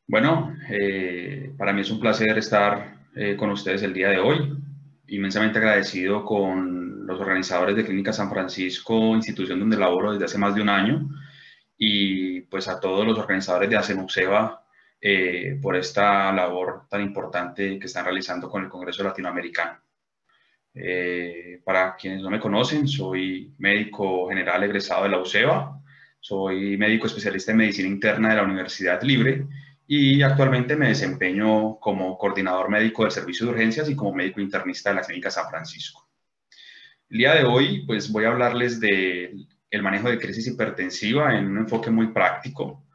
Bueno, para mí es un placer estar con ustedes el día de hoy. Inmensamente agradecido con los organizadores de Clínica San Francisco, institución donde laboro desde hace más de un año, y pues a todos los organizadores de ASEMUCEBA por esta labor tan importante que están realizando con el Congreso Latinoamericano. Para quienes no me conocen, soy médico general egresado de la UCEBA, soy médico especialista en medicina interna de la Universidad Libre y actualmente me desempeño como coordinador médico del servicio de urgencias y como médico internista de la Clínica San Francisco. El día de hoy, pues voy a hablarles de el manejo de crisis hipertensiva en un enfoque muy práctico.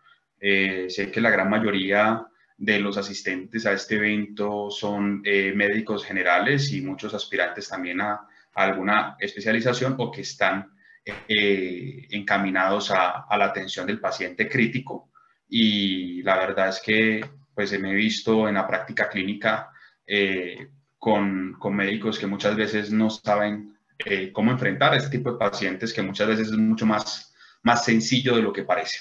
Sé que la gran mayoría de los asistentes a este evento son médicos generales y muchos aspirantes también a alguna especialización o que están encaminados a la atención del paciente crítico. Y la verdad es que pues me he visto en la práctica clínica con médicos que muchas veces no saben cómo enfrentar a este tipo de pacientes, que muchas veces es mucho más sencillo de lo que parece.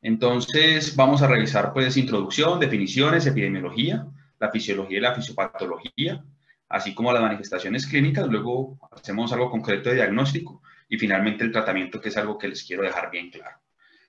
Entonces, vamos a revisar pues introducción, definiciones, epidemiología, la fisiología y la fisiopatología, así como las manifestaciones clínicas. Luego hacemos algo concreto de diagnóstico y finalmente el tratamiento, que es algo que les quiero dejar bien claro.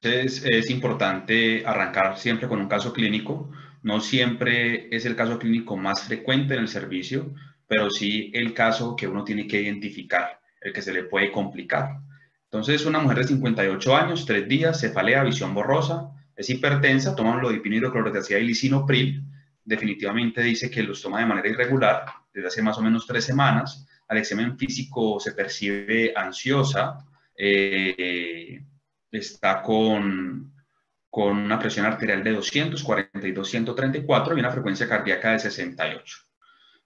Entonces, es importante arrancar siempre con un caso clínico. No siempre es el caso clínico más frecuente en el servicio, pero sí el caso que uno tiene que identificar, el que se le puede complicar. Entonces, una mujer de 58 años, 3 días, cefalea, visión borrosa, es hipertensa, toma lodipina, hidroclorotiazida y lisinopril. Definitivamente dice que los toma de manera irregular desde hace más o menos 3 semanas. Al examen físico se percibe ansiosa, está con una presión arterial de 242/134 y una frecuencia cardíaca de 68.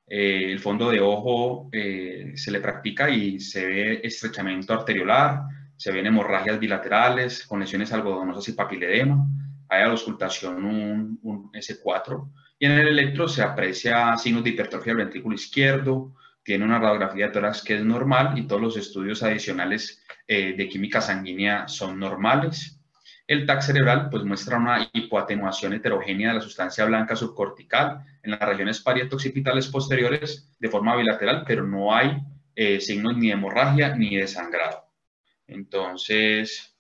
El fondo de ojo se le practica y se ve estrechamiento arteriolar, se ven hemorragias bilaterales con lesiones algodonosas y papiledema, hay a la auscultación un S4 y en el electro se aprecia signos de hipertrofia del ventrículo izquierdo, tiene una radiografía de tórax que es normal y todos los estudios adicionales de química sanguínea son normales. El TAC cerebral pues muestra una hipoatenuación heterogénea de la sustancia blanca subcortical en las regiones parietoxipitales posteriores de forma bilateral, pero no hay signos ni de hemorragia ni de sangrado. Entonces,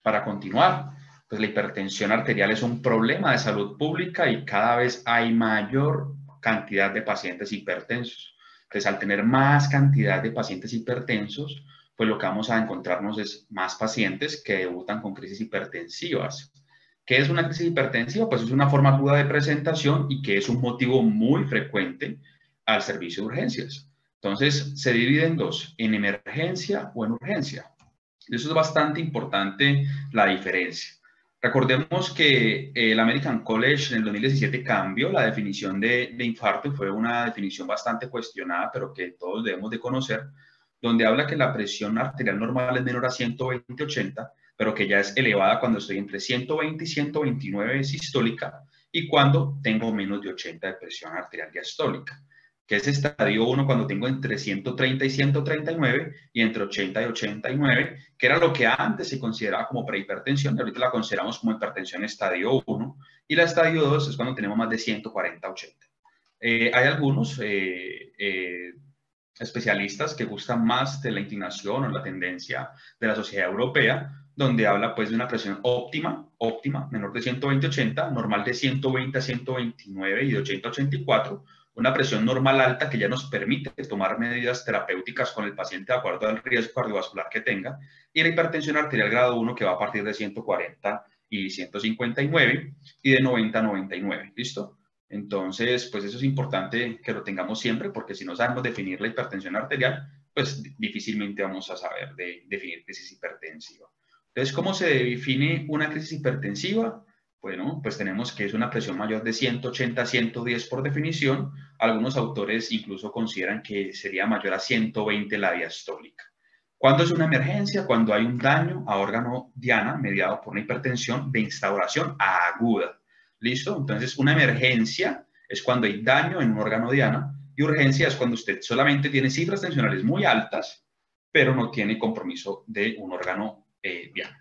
para continuar, pues la hipertensión arterial es un problema de salud pública y cada vez hay mayor cantidad de pacientes hipertensos. Entonces, al tener más cantidad de pacientes hipertensos, pues lo que vamos a encontrarnos es más pacientes que debutan con crisis hipertensivas. ¿Qué es una crisis hipertensiva? Pues es una forma aguda de presentación y que es un motivo muy frecuente al servicio de urgencias. Entonces, se divide en dos, en emergencia o en urgencia. Eso es bastante importante, la diferencia. Recordemos que el American College en el 2017 cambió la definición de infarto y fue una definición bastante cuestionada, pero que todos debemos de conocer, donde habla que la presión arterial normal es menor a 120/80, pero que ya es elevada cuando estoy entre 120 y 129 sistólica y cuando tengo menos de 80 de presión arterial diastólica, que es estadio 1 cuando tengo entre 130 y 139 y entre 80 y 89, que era lo que antes se consideraba como prehipertensión y ahorita la consideramos como hipertensión estadio 1, y la estadio 2 es cuando tenemos más de 140/80. Hay algunos especialistas que gustan más de la inclinación o la tendencia de la Sociedad Europea, donde habla pues de una presión óptima, menor de 120/80, normal de 120/129 y de 80/84, una presión normal alta que ya nos permite tomar medidas terapéuticas con el paciente de acuerdo al riesgo cardiovascular que tenga, y la hipertensión arterial grado 1 que va a partir de 140 y 159 y de 90/99, ¿listo? Entonces, pues eso es importante que lo tengamos siempre, porque si no sabemos definir la hipertensión arterial, pues difícilmente vamos a saber definir crisis hipertensiva. Entonces, ¿cómo se define una crisis hipertensiva? Bueno, pues tenemos que es una presión mayor de 180/110 por definición. Algunos autores incluso consideran que sería mayor a 120 la diastólica. ¿Cuándo es una emergencia? Cuando hay un daño a órgano diana mediado por una hipertensión de instauración aguda. ¿Listo? Entonces, una emergencia es cuando hay daño en un órgano diana y urgencia es cuando usted solamente tiene cifras tensionales muy altas, pero no tiene compromiso de un órgano diana.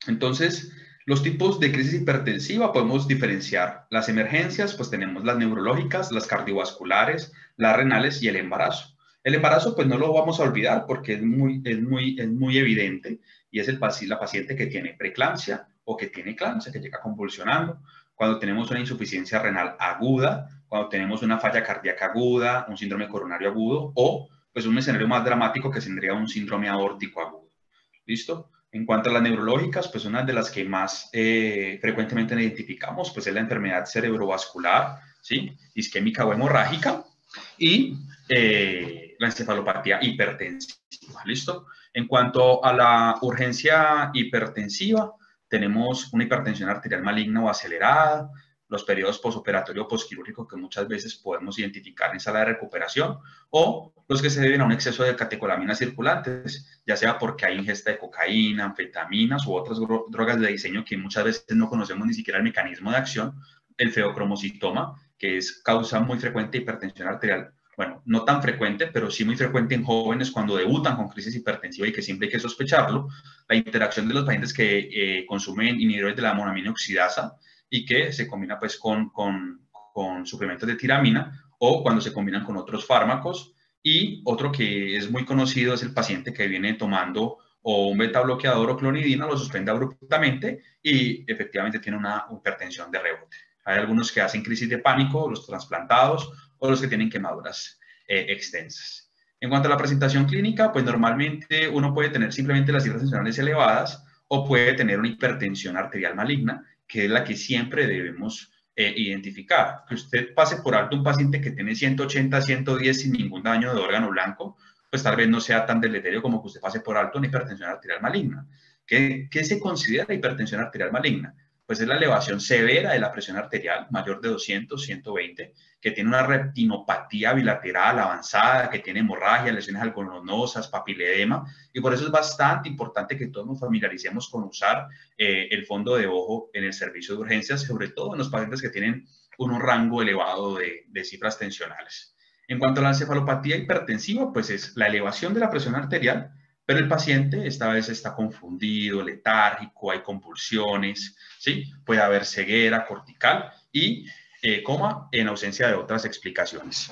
Entonces, Los tipos de crisis hipertensiva podemos diferenciar. Las emergencias, pues tenemos las neurológicas, las cardiovasculares, las renales y el embarazo. El embarazo, pues no lo vamos a olvidar porque es muy evidente y es la paciente que tiene preeclampsia o que tiene eclampsia, que llega convulsionando. Cuando tenemos una insuficiencia renal aguda, cuando tenemos una falla cardíaca aguda, un síndrome coronario agudo o pues un escenario más dramático que tendría un síndrome aórtico agudo. ¿Listo? En cuanto a las neurológicas, pues una de las que más frecuentemente identificamos, pues es la enfermedad cerebrovascular, ¿sí? Isquémica o hemorrágica y la encefalopatía hipertensiva, ¿listo? En cuanto a la urgencia hipertensiva, tenemos una hipertensión arterial maligna o acelerada, los periodos postoperatorio posquirúrgico que muchas veces podemos identificar en sala de recuperación, o los que se deben a un exceso de catecolaminas circulantes, ya sea porque hay ingesta de cocaína, anfetaminas u otras drogas de diseño que muchas veces no conocemos ni siquiera el mecanismo de acción, el feocromocitoma, que es causa muy frecuente de hipertensión arterial. Bueno, no tan frecuente, pero sí muy frecuente en jóvenes cuando debutan con crisis hipertensiva y que siempre hay que sospecharlo. La interacción de los pacientes que consumen inhibidores de la monoamina oxidasa y que se combina pues con suplementos de tiramina o cuando se combinan con otros fármacos. Y otro que es muy conocido es el paciente que viene tomando o un beta bloqueador o clonidina, lo suspende abruptamente y efectivamente tiene una hipertensión de rebote. Hay algunos que hacen crisis de pánico, los trasplantados o los que tienen quemaduras extensas. En cuanto a la presentación clínica, pues normalmente uno puede tener simplemente las cifras tensionales elevadas o puede tener una hipertensión arterial maligna, que es la que siempre debemos identificar. Que usted pase por alto un paciente que tiene 180, 110 sin ningún daño de órgano blanco, pues tal vez no sea tan deleterio como que usted pase por alto una hipertensión arterial maligna. ¿Qué se considera hipertensión arterial maligna? Pues es la elevación severa de la presión arterial, mayor de 200, 120, que tiene una retinopatía bilateral avanzada, que tiene hemorragia, lesiones algodonosas, papiledema, y por eso es bastante importante que todos nos familiaricemos con usar el fondo de ojo en el servicio de urgencias, sobre todo en los pacientes que tienen un rango elevado de cifras tensionales. En cuanto a la encefalopatía hipertensiva, pues es la elevación de la presión arterial, pero el paciente esta vez está confundido, letárgico, hay convulsiones, ¿sí? Puede haber ceguera cortical y coma en ausencia de otras explicaciones.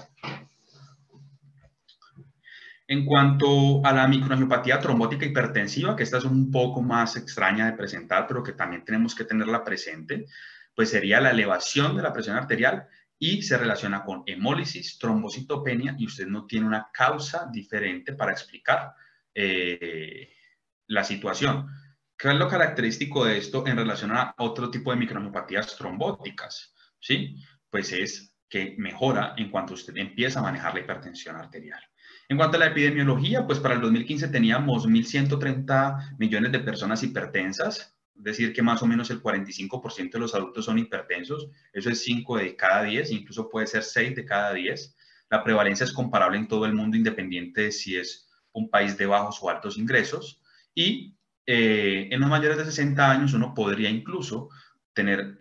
En cuanto a la microangiopatía trombótica hipertensiva, que esta es un poco más extraña de presentar, pero que también tenemos que tenerla presente, pues sería la elevación de la presión arterial y se relaciona con hemólisis, trombocitopenia y usted no tiene una causa diferente para explicar la situación. ¿Qué es lo característico de esto en relación a otro tipo de microangiopatías trombóticas? ¿Sí? Pues es que mejora en cuanto usted empieza a manejar la hipertensión arterial. En cuanto a la epidemiología, pues para el 2015 teníamos 1.130 millones de personas hipertensas, es decir, que más o menos el 45% de los adultos son hipertensos, eso es 5 de cada 10, incluso puede ser 6 de cada 10. La prevalencia es comparable en todo el mundo, independiente de si es un país de bajos o altos ingresos, y en los mayores de 60 años uno podría incluso tener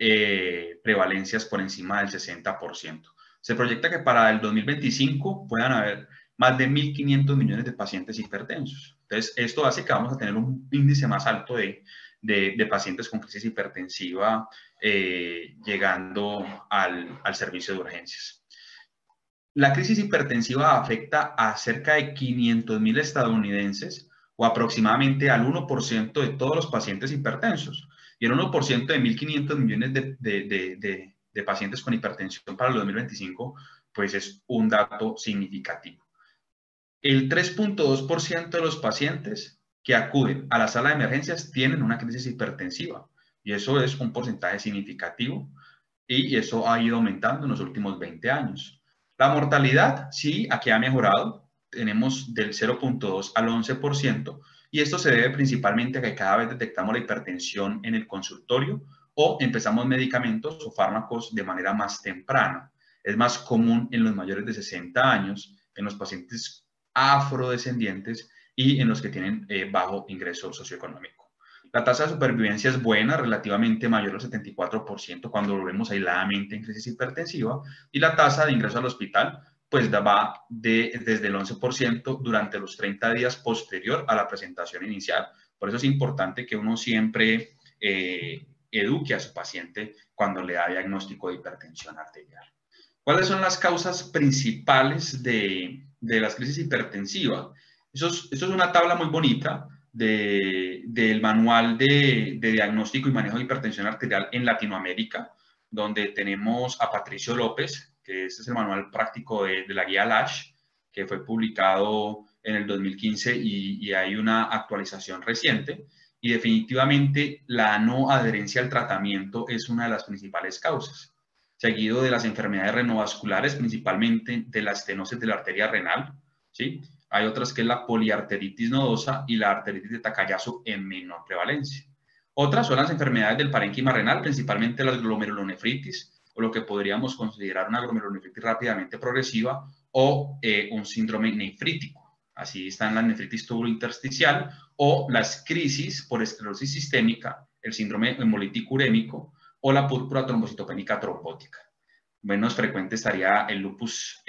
prevalencias por encima del 60%. Se proyecta que para el 2025 puedan haber más de 1.500 millones de pacientes hipertensos. Entonces, esto hace que vamos a tener un índice más alto de pacientes con crisis hipertensiva llegando al servicio de urgencias. La crisis hipertensiva afecta a cerca de 500.000 estadounidenses o aproximadamente al 1% de todos los pacientes hipertensos. Y el 1% de 1.500 millones de pacientes con hipertensión para el 2025, pues es un dato significativo. El 3.2% de los pacientes que acuden a la sala de emergencias tienen una crisis hipertensiva y eso es un porcentaje significativo y eso ha ido aumentando en los últimos 20 años. La mortalidad, sí, aquí ha mejorado, tenemos del 0.2 al 11% y esto se debe principalmente a que cada vez detectamos la hipertensión en el consultorio o empezamos medicamentos o fármacos de manera más temprana. Es más común en los mayores de 60 años, en los pacientes afrodescendientes y en los que tienen bajo ingreso socioeconómico. La tasa de supervivencia es buena, relativamente mayor al 74% cuando lo vemos aisladamente en crisis hipertensiva, y la tasa de ingreso al hospital pues va desde el 11% durante los 30 días posterior a la presentación inicial. Por eso es importante que uno siempre eduque a su paciente cuando le da diagnóstico de hipertensión arterial. ¿Cuáles son las causas principales de las crisis hipertensivas? Eso es una tabla muy bonita del manual de diagnóstico y manejo de hipertensión arterial en Latinoamérica, donde tenemos a Patricio López, que este es el manual práctico de la guía LASH, que fue publicado en el 2015 y hay una actualización reciente. Y definitivamente la no adherencia al tratamiento es una de las principales causas, seguido de las enfermedades renovasculares, principalmente de la estenosis de la arteria renal, ¿sí? Hay otras que es la poliarteritis nodosa y la arteritis de Takayasu en menor prevalencia. Otras son las enfermedades del parénquima renal, principalmente la glomerulonefritis, o lo que podríamos considerar una glomerulonefritis rápidamente progresiva o un síndrome nefrítico. Así están la nefritis tubulointersticial o las crisis por esclerosis sistémica, el síndrome hemolítico urémico o la púrpura trombocitopénica trombótica. Menos frecuente estaría el lupus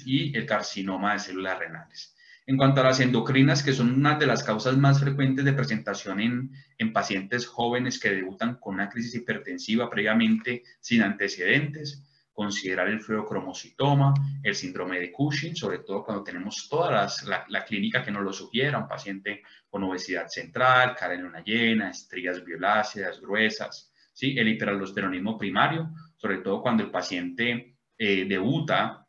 y el carcinoma de células renales. En cuanto a las endocrinas, que son una de las causas más frecuentes de presentación en pacientes jóvenes que debutan con una crisis hipertensiva previamente sin antecedentes, considerar el fluorocromocitoma, el síndrome de Cushing, sobre todo cuando tenemos toda la clínica que nos lo sugiera, un paciente con obesidad central, cara en luna llena, estrías violáceas, gruesas, ¿sí? El hiperaldosteronismo primario, sobre todo cuando el paciente debuta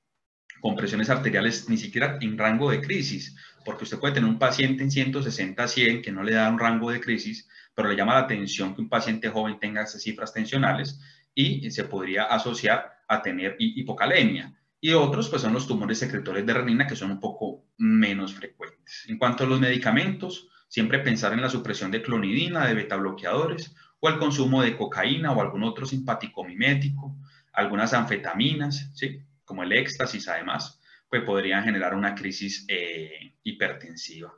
con presiones arteriales ni siquiera en rango de crisis, porque usted puede tener un paciente en 160-100 que no le da un rango de crisis, pero le llama la atención que un paciente joven tenga esas cifras tensionales y se podría asociar a tener hipocalemia. Y otros, pues son los tumores secretores de renina, que son un poco menos frecuentes. En cuanto a los medicamentos, siempre pensar en la supresión de clonidina, de betabloqueadores, o el consumo de cocaína o algún otro simpático mimético, algunas anfetaminas, ¿sí? Como el éxtasis además, pues podrían generar una crisis hipertensiva.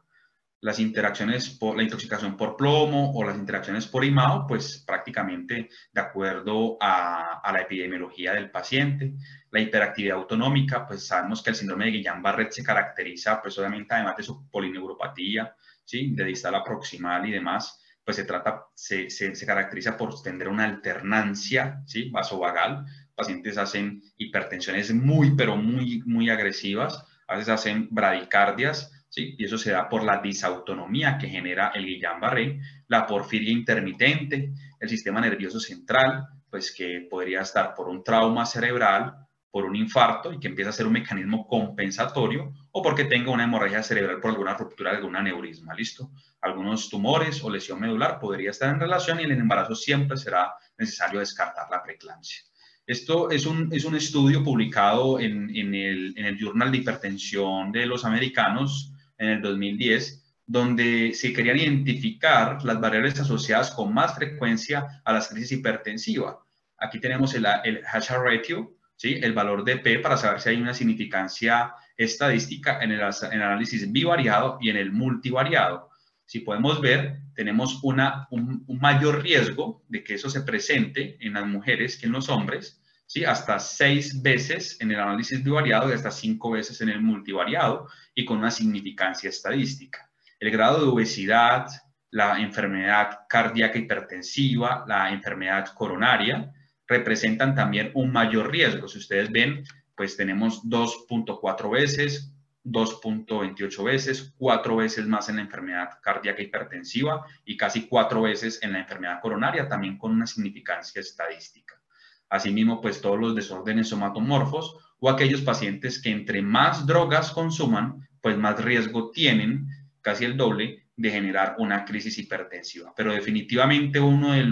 Las interacciones por la intoxicación por plomo o las interacciones por IMAO, pues prácticamente de acuerdo a la epidemiología del paciente. La hiperactividad autonómica, pues sabemos que el síndrome de Guillain-Barré se caracteriza, pues obviamente además de su polineuropatía, ¿sí? De distal a proximal y demás, pues se caracteriza por tener una alternancia, ¿sí? Vasovagal. Pacientes hacen hipertensiones pero muy agresivas, a veces hacen bradicardias, ¿sí? Y eso se da por la disautonomía que genera el Guillain-Barré, la porfiria intermitente, el sistema nervioso central, pues que podría estar por un trauma cerebral, por un infarto y que empieza a ser un mecanismo compensatorio o porque tenga una hemorragia cerebral por alguna ruptura de algún aneurisma, ¿listo? Algunos tumores o lesión medular podría estar en relación y en el embarazo siempre será necesario descartar la preeclampsia. Esto es un estudio publicado en el Journal de Hipertensión de los Americanos en el 2010, donde se querían identificar las variables asociadas con más frecuencia a las crisis hipertensivas. Aquí tenemos el Hazard Ratio, ¿sí? El valor de P para saber si hay una significancia estadística en el análisis bivariado y en el multivariado. Si podemos ver, tenemos un mayor riesgo de que eso se presente en las mujeres que en los hombres, ¿sí? Hasta 6 veces en el análisis bivariado y hasta 5 veces en el multivariado y con una significancia estadística. El grado de obesidad, la enfermedad cardíaca hipertensiva, la enfermedad coronaria, representan también un mayor riesgo. Si ustedes ven, pues tenemos 2.4 veces, 2.28 veces, 4 veces más en la enfermedad cardíaca hipertensiva y casi 4 veces en la enfermedad coronaria, también con una significancia estadística. Asimismo, pues todos los desórdenes somatomorfos o aquellos pacientes que entre más drogas consuman, pues más riesgo tienen, casi el doble, de generar una crisis hipertensiva. Pero definitivamente uno de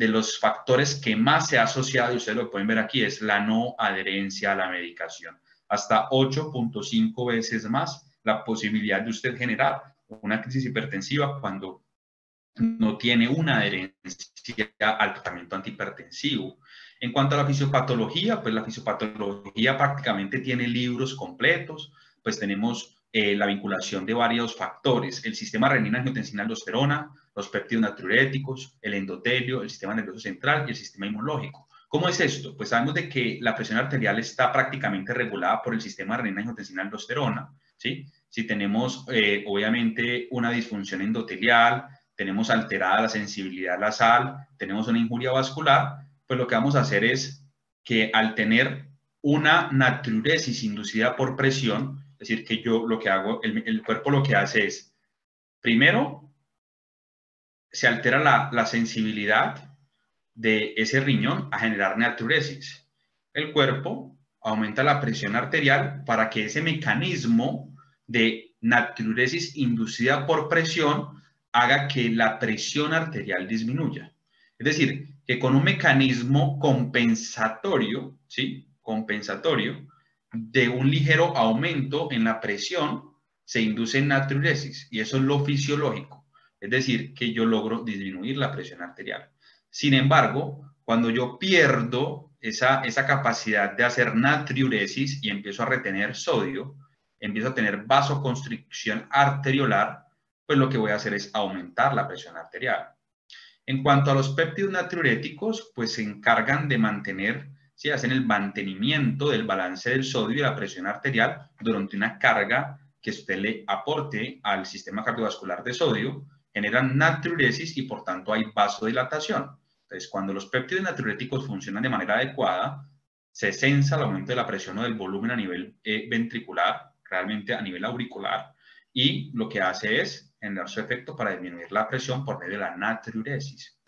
los factores que más se ha asociado, y ustedes lo pueden ver aquí, es la no adherencia a la medicación. Hasta 8.5 veces más la posibilidad de usted generar una crisis hipertensiva cuando no tiene una adherencia al tratamiento antihipertensivo. En cuanto a la fisiopatología, pues la fisiopatología prácticamente tiene libros completos, pues tenemos la vinculación de varios factores, el sistema renina-angiotensina-aldosterona, los péptidos natriuréticos, el endotelio, el sistema nervioso central y el sistema inmunológico. ¿Cómo es esto? Pues sabemos de que la presión arterial está prácticamente regulada por el sistema renina-angiotensina-aldosterona, ¿sí? Si tenemos, obviamente, una disfunción endotelial, tenemos alterada la sensibilidad a la sal, tenemos una injuria vascular, pues lo que vamos a hacer es que al tener una natriuresis inducida por presión, es decir, que yo lo que hago, el cuerpo lo que hace es, primero, se altera la sensibilidad de ese riñón a generar natriuresis. El cuerpo aumenta la presión arterial para que ese mecanismo de natriuresis inducida por presión haga que la presión arterial disminuya. Es decir, que con un mecanismo compensatorio, ¿sí? Compensatorio de un ligero aumento en la presión, se induce natriuresis, y eso es lo fisiológico. Es decir, que yo logro disminuir la presión arterial. Sin embargo, cuando yo pierdo esa capacidad de hacer natriuresis y empiezo a retener sodio, empiezo a tener vasoconstricción arteriolar, pues lo que voy a hacer es aumentar la presión arterial. En cuanto a los péptidos natriuréticos, pues se encargan de mantener, si hacen el mantenimiento del balance del sodio y la presión arterial durante una carga que usted le aporte al sistema cardiovascular de sodio, generan natriuresis y por tanto hay vasodilatación. Entonces, cuando los péptidos natriuréticos funcionan de manera adecuada, se censa el aumento de la presión o del volumen a nivel ventricular, realmente a nivel auricular, y lo que hace es generar su efecto para disminuir la presión por medio de la natriuresis.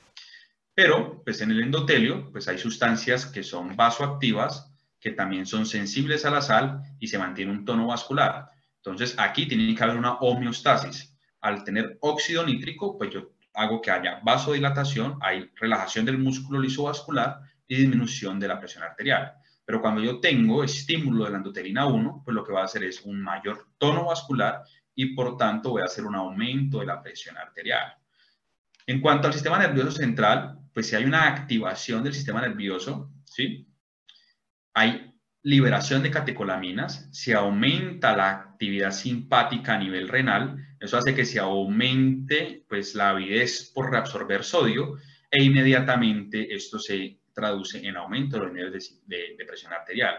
Pero, pues en el endotelio, pues hay sustancias que son vasoactivas, que también son sensibles a la sal y se mantiene un tono vascular. Entonces, aquí tiene que haber una homeostasis. Al tener óxido nítrico, pues yo hago que haya vasodilatación, hay relajación del músculo lisovascular y disminución de la presión arterial. Pero cuando yo tengo estímulo de la endotelina 1, pues lo que va a hacer es un mayor tono vascular y por tanto voy a hacer un aumento de la presión arterial. En cuanto al sistema nervioso central, pues si hay una activación del sistema nervioso, ¿sí? Hay liberación de catecolaminas, se aumenta la actividad simpática a nivel renal, eso hace que se aumente pues, la avidez por reabsorber sodio e inmediatamente esto se traduce en aumento de los niveles de presión arterial.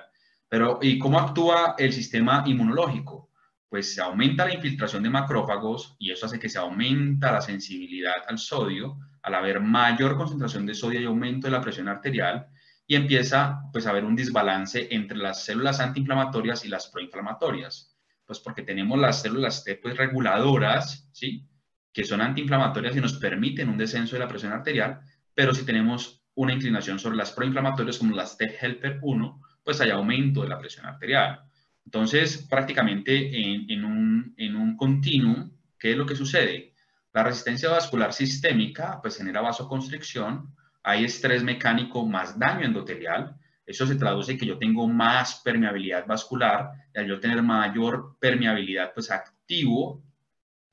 Pero, ¿y cómo actúa el sistema inmunológico? Pues se aumenta la infiltración de macrófagos y eso hace que se aumenta la sensibilidad al sodio, al haber mayor concentración de sodio y aumento de la presión arterial, y empieza pues a haber un desbalance entre las células antiinflamatorias y las proinflamatorias, pues porque tenemos las células T pues reguladoras, ¿sí? Que son antiinflamatorias y nos permiten un descenso de la presión arterial, pero si tenemos una inclinación sobre las proinflamatorias como las T helper 1, pues hay aumento de la presión arterial. Entonces, prácticamente en un continuum, ¿qué es lo que sucede? La resistencia vascular sistémica pues genera vasoconstricción, hay estrés mecánico más daño endotelial, eso se traduce en que yo tengo más permeabilidad vascular, y al yo tener mayor permeabilidad, pues activo,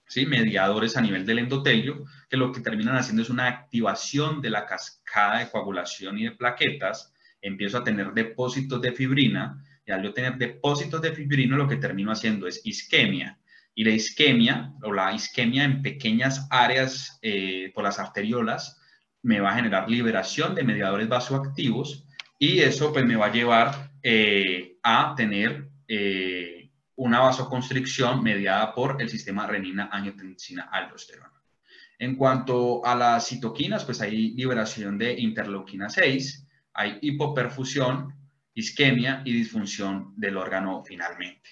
¿sí? Mediadores a nivel del endotelio, que lo que terminan haciendo es una activación de la cascada de coagulación y de plaquetas, empiezo a tener depósitos de fibrina, y al yo tener depósitos de fibrina lo que termino haciendo es isquemia, y la isquemia en pequeñas áreas por las arteriolas, me va a generar liberación de mediadores vasoactivos y eso pues me va a llevar a tener una vasoconstricción mediada por el sistema renina-angiotensina-aldosterona. En cuanto a las citoquinas, pues hay liberación de interleuquina 6, hay hipoperfusión, isquemia y disfunción del órgano finalmente.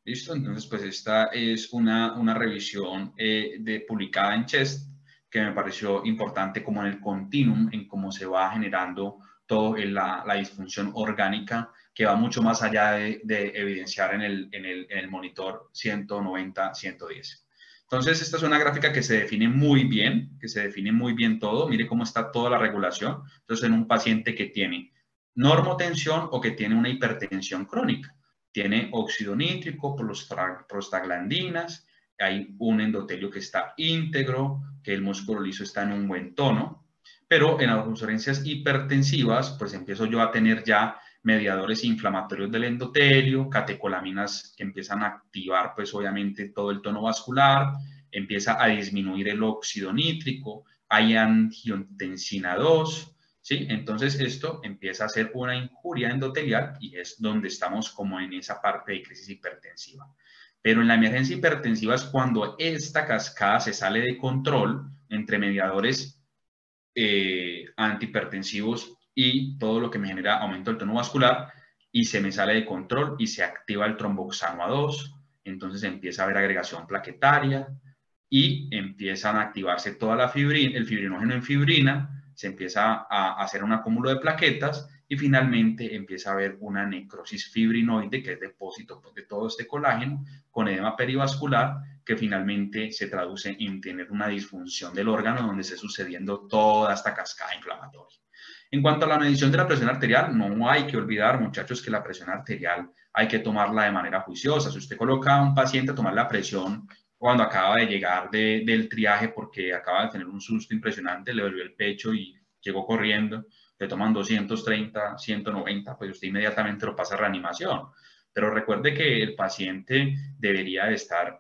¿Listo? Entonces, pues esta es una revisión publicada en Chest que me pareció importante como en el continuum, en cómo se va generando toda la disfunción orgánica, que va mucho más allá de evidenciar en el monitor 190-110. Entonces, esta es una gráfica que se define muy bien, todo. Mire cómo está toda la regulación. Entonces, en un paciente que tiene normotensión o que tiene una hipertensión crónica, tiene óxido nítrico, prostaglandinas, hay un endotelio que está íntegro, que el músculo liso está en un buen tono, pero en las urgencias hipertensivas, pues empiezo yo a tener ya mediadores inflamatorios del endotelio, catecolaminas que empiezan a activar, pues obviamente todo el tono vascular, empieza a disminuir el óxido nítrico, hay angiotensina 2, ¿sí? Entonces esto empieza a ser una injuria endotelial y es donde estamos como en esa parte de crisis hipertensiva. Pero en la emergencia hipertensiva es cuando esta cascada se sale de control, entre mediadores antihipertensivos y todo lo que me genera aumento del tono vascular, y se me sale de control y se activa el tromboxano A2, entonces empieza a haber agregación plaquetaria y empiezan a activarse toda la fibrina, el fibrinógeno en fibrina, se empieza a hacer un acúmulo de plaquetas y finalmente empieza a haber una necrosis fibrinoide, que es depósito de todo este colágeno, con edema perivascular, que finalmente se traduce en tener una disfunción del órgano donde esté sucediendo toda esta cascada inflamatoria. En cuanto a la medición de la presión arterial, no hay que olvidar, muchachos, que la presión arterial hay que tomarla de manera juiciosa. Si usted coloca a un paciente a tomar la presión cuando acaba de llegar del triaje porque acaba de tener un susto impresionante, le dolió el pecho y llegó corriendo, le toman 230, 190, pues usted inmediatamente lo pasa a reanimación. Pero recuerde que el paciente debería de estar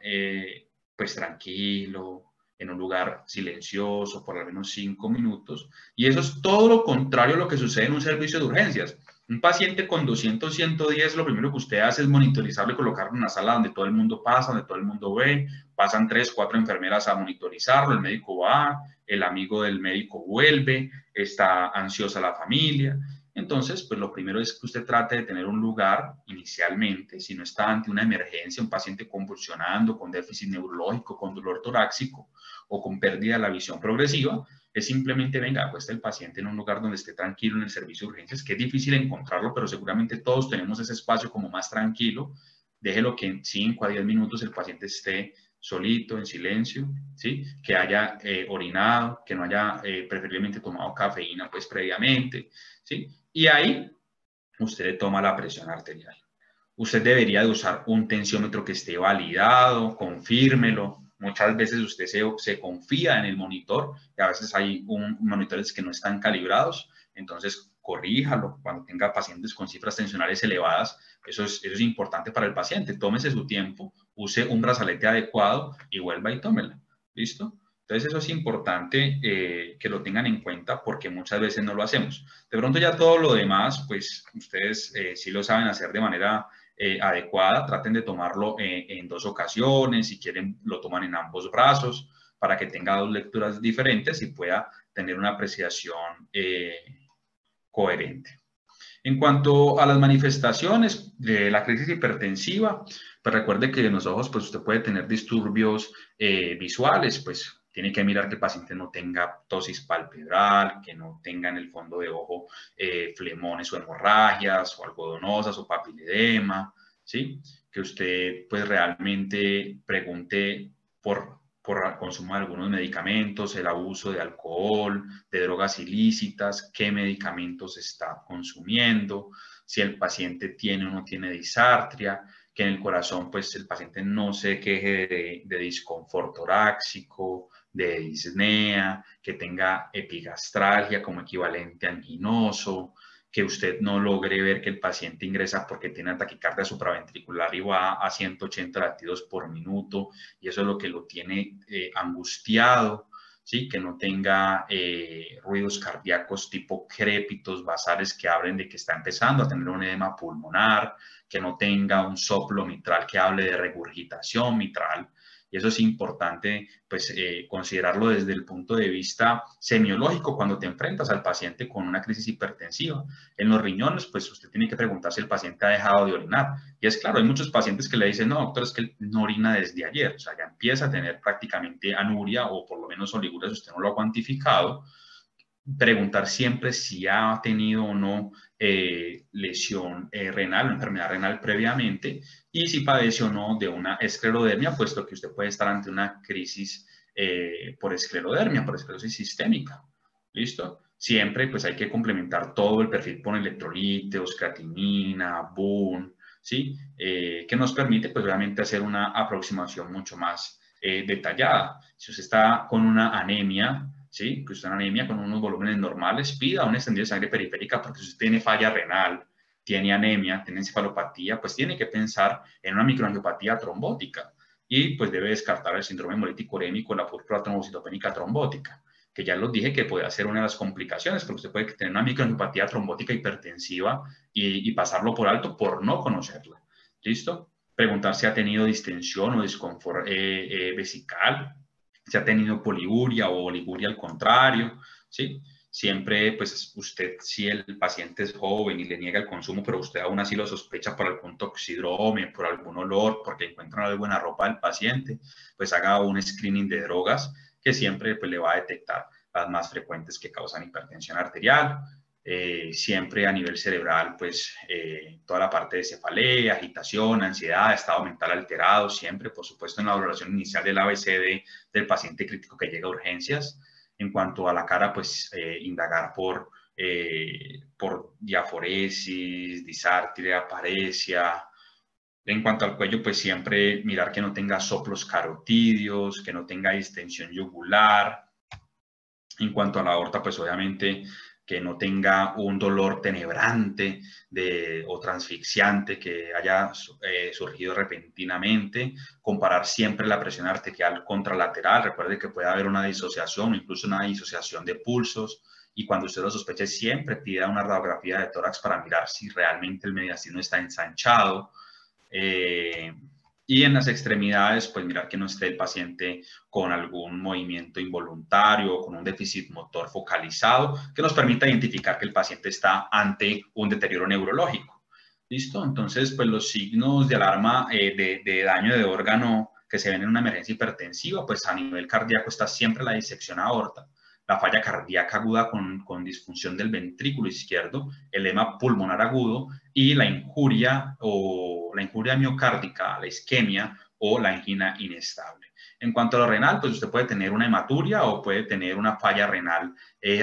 pues tranquilo, en un lugar silencioso por al menos 5 minutos. Y eso es todo lo contrario a lo que sucede en un servicio de urgencias. Un paciente con 200, 110, lo primero que usted hace es monitorizarlo y colocarlo en una sala donde todo el mundo pasa, donde todo el mundo ve, pasan 3, 4 enfermeras a monitorizarlo, el médico va, el amigo del médico vuelve, está ansiosa la familia. Entonces, pues lo primero es que usted trate de tener un lugar inicialmente, si no está ante una emergencia, un paciente convulsionando, con déficit neurológico, con dolor torácico o con pérdida de la visión progresiva, es simplemente, venga, acuesta el paciente en un lugar donde esté tranquilo en el servicio de urgencias, que es difícil encontrarlo, pero seguramente todos tenemos ese espacio como más tranquilo. Déjelo que en 5 a 10 minutos el paciente esté solito, en silencio, ¿sí? Que haya orinado, que no haya preferiblemente tomado cafeína pues previamente, ¿sí? Y ahí usted le toma la presión arterial. Usted debería de usar un tensiómetro que esté validado, confírmelo. Muchas veces usted se confía en el monitor y a veces hay monitores que no están calibrados, entonces corríjalo cuando tenga pacientes con cifras tensionales elevadas. Eso es importante para el paciente. Tómese su tiempo, use un brazalete adecuado y vuelva y tómela. ¿Listo? Entonces eso es importante que lo tengan en cuenta porque muchas veces no lo hacemos. De pronto ya todo lo demás, pues ustedes sí lo saben hacer de manera adecuada, traten de tomarlo en 2 ocasiones, si quieren lo toman en ambos brazos para que tenga 2 lecturas diferentes y pueda tener una apreciación coherente. En cuanto a las manifestaciones de la crisis hipertensiva, pues recuerde que en los ojos pues usted puede tener disturbios visuales, pues tiene que mirar que el paciente no tenga ptosis palpebral, que no tenga en el fondo de ojo flemones o hemorragias o algodonosas o papiledema, ¿sí? Que usted pues realmente pregunte por el consumo de algunos medicamentos, el abuso de alcohol, de drogas ilícitas, qué medicamentos está consumiendo, si el paciente tiene o no tiene disartria, que en el corazón pues el paciente no se queje de disconfort torácico, de disnea, que tenga epigastralgia como equivalente anginoso, que usted no logre ver que el paciente ingresa porque tiene taquicardia supraventricular y va a 180 latidos por minuto, y eso es lo que lo tiene angustiado, ¿sí? Que no tenga ruidos cardíacos tipo crépitos basales que hablen de que está empezando a tener un edema pulmonar, que no tenga un soplo mitral que hable de regurgitación mitral. Y eso es importante, pues, considerarlo desde el punto de vista semiológico cuando te enfrentas al paciente con una crisis hipertensiva. En los riñones, pues, usted tiene que preguntar si el paciente ha dejado de orinar. Y es claro, hay muchos pacientes que le dicen, no, doctor, es que él no orina desde ayer. O sea, ya empieza a tener prácticamente anuria o por lo menos oliguria, si usted no lo ha cuantificado. Preguntar siempre si ha tenido o no lesión renal, una enfermedad renal previamente, y si padece o no de una esclerodermia, puesto que usted puede estar ante una crisis por esclerodermia, por esclerosis sistémica. ¿Listo? Siempre pues hay que complementar todo el perfil con electrolitos, creatinina, BUN, ¿sí? Que nos permite pues obviamente hacer una aproximación mucho más detallada. Si usted está con una anemia, ¿sí? Que usted tiene anemia con unos volúmenes normales, pida un extendido de sangre periférica porque si usted tiene falla renal, tiene anemia, tiene encefalopatía, pues tiene que pensar en una microangiopatía trombótica y pues debe descartar el síndrome hemolítico urémico, la púrpura trombocitopénica trombótica, que ya los dije que puede ser una de las complicaciones, porque usted puede tener una microangiopatía trombótica hipertensiva y pasarlo por alto por no conocerla. ¿Listo? Preguntar si ha tenido distensión o disconfort vesical, si ha tenido poliguria o oliguria al contrario, ¿sí? Siempre, pues usted, si el paciente es joven y le niega el consumo, pero usted aún así lo sospecha por algún toxidrome, por algún olor, porque encuentran algo en la ropa del paciente, pues haga un screening de drogas que siempre pues, le va a detectar las más frecuentes que causan hipertensión arterial. Siempre a nivel cerebral, pues toda la parte de cefalea, agitación, ansiedad, estado mental alterado, siempre, por supuesto, en la valoración inicial del ABCD del paciente crítico que llega a urgencias. En cuanto a la cara, pues indagar por diaforesis, disartria, paresia. En cuanto al cuello, pues siempre mirar que no tenga soplos carotidios, que no tenga distensión yugular. En cuanto a la aorta, pues obviamente que no tenga un dolor tenebrante o transfixiante que haya surgido repentinamente, comparar siempre la presión arterial contralateral, recuerde que puede haber una disociación, incluso una disociación de pulsos, y cuando usted lo sospeche siempre pida una radiografía de tórax para mirar si realmente el mediastino está ensanchado. Y en las extremidades, pues mirar que no esté el paciente con algún movimiento involuntario o con un déficit motor focalizado que nos permita identificar que el paciente está ante un deterioro neurológico. ¿Listo? Entonces, pues los signos de alarma de daño de órgano que se ven en una emergencia hipertensiva, pues a nivel cardíaco está siempre la disección aorta, la falla cardíaca aguda con disfunción del ventrículo izquierdo, el edema pulmonar agudo y la injuria miocárdica, la isquemia o la angina inestable. En cuanto a lo renal, pues usted puede tener una hematuria o puede tener una falla renal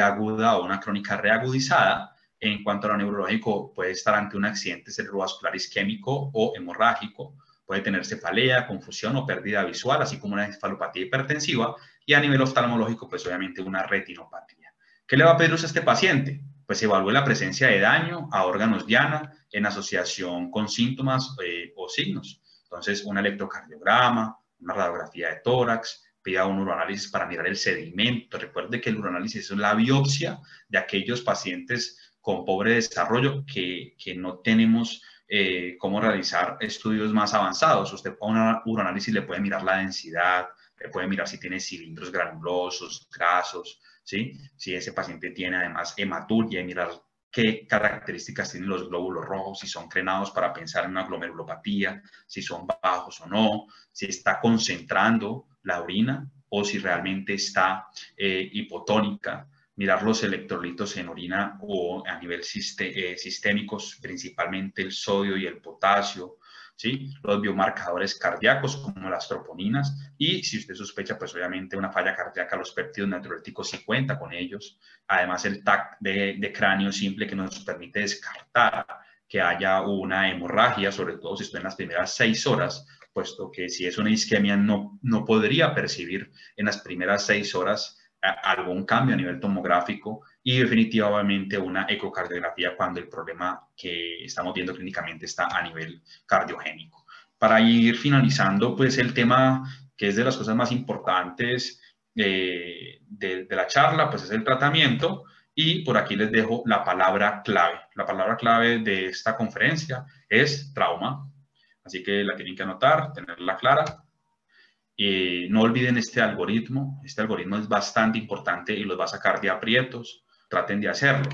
aguda o una crónica reagudizada. En cuanto a lo neurológico, puede estar ante un accidente cerebrovascular isquémico o hemorrágico. Puede tener cefalea, confusión o pérdida visual, así como una encefalopatía hipertensiva. Y a nivel oftalmológico, pues obviamente una retinopatía. ¿Qué le va a pedir usted a este paciente? Pues evalúe la presencia de daño a órganos diana en asociación con síntomas o signos. Entonces, un electrocardiograma, una radiografía de tórax, pida un uroanálisis para mirar el sedimento. Recuerde que el uroanálisis es la biopsia de aquellos pacientes con pobre desarrollo que no tenemos cómo realizar estudios más avanzados. Usted a un uroanálisis le puede mirar la densidad, le puede mirar si tiene cilindros granulosos, grasos, ¿sí? Si ese paciente tiene además hematuria, y mirar qué características tienen los glóbulos rojos, si son crenados para pensar en una glomerulopatía, si son bajos o no, si está concentrando la orina o si realmente está hipotónica, mirar los electrolitos en orina o a nivel sistémicos, principalmente el sodio y el potasio, ¿sí? Los biomarcadores cardíacos como las troponinas y si usted sospecha, pues obviamente una falla cardíaca, los péptidos natriuréticos sí cuenta con ellos. Además, el TAC de cráneo simple que nos permite descartar que haya una hemorragia, sobre todo si está en las primeras 6 horas, puesto que si es una isquemia no podría percibir en las primeras 6 horas algún cambio a nivel tomográfico y definitivamente una ecocardiografía cuando el problema que estamos viendo clínicamente está a nivel cardiogénico. Para ir finalizando, pues el tema que es de las cosas más importantes de la charla, pues es el tratamiento y por aquí les dejo la palabra clave. La palabra clave de esta conferencia es trauma, así que la tienen que anotar, tenerla clara. No olviden este algoritmo es bastante importante y los va a sacar de aprietos, traten de hacerlo.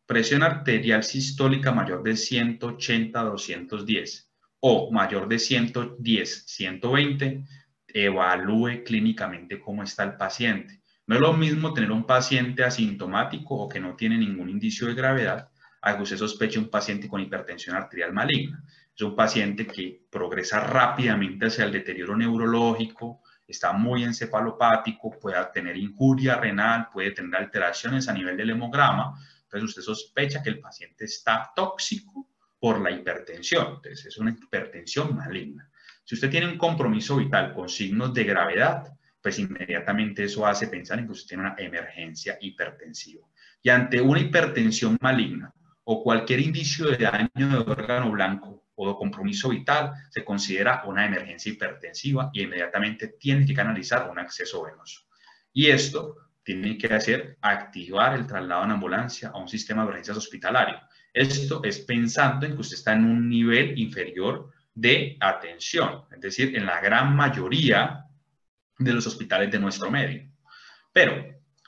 Presión arterial sistólica mayor de 180/210 o mayor de 110/120, evalúe clínicamente cómo está el paciente. No es lo mismo tener un paciente asintomático o que no tiene ningún indicio de gravedad a que usted sospeche un paciente con hipertensión arterial maligna. Es un paciente que progresa rápidamente hacia el deterioro neurológico, está muy encefalopático, puede tener injuria renal, puede tener alteraciones a nivel del hemograma. Entonces usted sospecha que el paciente está tóxico por la hipertensión. Entonces es una hipertensión maligna. Si usted tiene un compromiso vital con signos de gravedad, pues inmediatamente eso hace pensar en que usted tiene una emergencia hipertensiva. Y ante una hipertensión maligna o cualquier indicio de daño de órgano blanco o de compromiso vital, se considera una emergencia hipertensiva y inmediatamente tiene que canalizar un acceso venoso. Y esto tiene que hacer activar el traslado en ambulancia a un sistema de urgencias hospitalario. Esto es pensando en que usted está en un nivel inferior de atención, es decir, en la gran mayoría de los hospitales de nuestro medio. Pero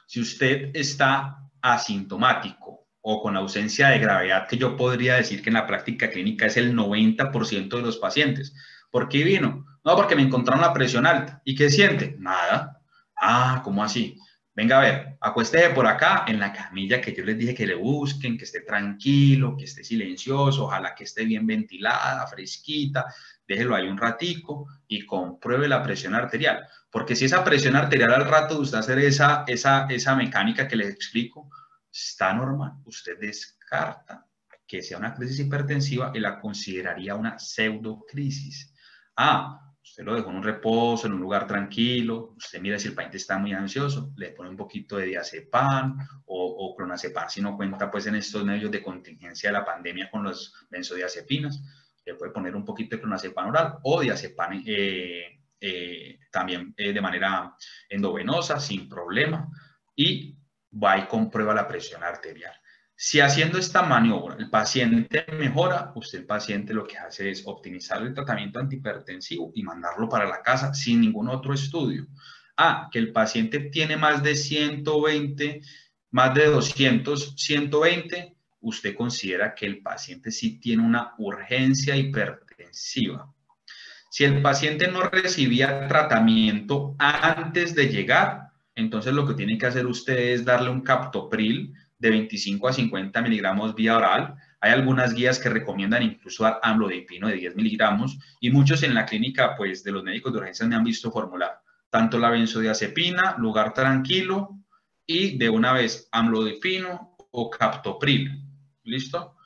si usted está asintomático o con ausencia de gravedad, que yo podría decir que en la práctica clínica es el 90% de los pacientes. ¿Por qué vino? No, porque me encontraron la presión alta. ¿Y qué siente? Nada. Ah, ¿cómo así? Venga a ver, acuéstese por acá en la camilla que yo les dije que le busquen, que esté tranquilo, que esté silencioso, ojalá que esté bien ventilada, fresquita, déjelo ahí un ratico y compruebe la presión arterial. Porque si esa presión arterial al rato de usted hacer esa mecánica que les explico, está normal, usted descarta que sea una crisis hipertensiva y la consideraría una pseudocrisis. Ah, usted lo dejó en un reposo, en un lugar tranquilo, usted mira si el paciente está muy ansioso, le pone un poquito de diazepam o clonazepam, si no cuenta pues en estos medios de contingencia de la pandemia con los benzodiazepinas, le puede poner un poquito de clonazepam oral o diazepam también de manera endovenosa, sin problema, y va y comprueba la presión arterial. Si haciendo esta maniobra el paciente mejora, usted el paciente lo que hace es optimizar el tratamiento antihipertensivo y mandarlo para la casa sin ningún otro estudio. Ah, que el paciente tiene más de 120, más de 200, 120, usted considera que el paciente sí tiene una urgencia hipertensiva. Si el paciente no recibía tratamiento antes de llegar, entonces lo que tiene que hacer usted es darle un captopril de 25 a 50 miligramos vía oral. Hay algunas guías que recomiendan incluso dar amlodipino de 10 miligramos y muchos en la clínica pues, de los médicos de urgencias me han visto formular tanto la benzodiazepina, lugar tranquilo y de una vez amlodipino o captopril. ¿Listo?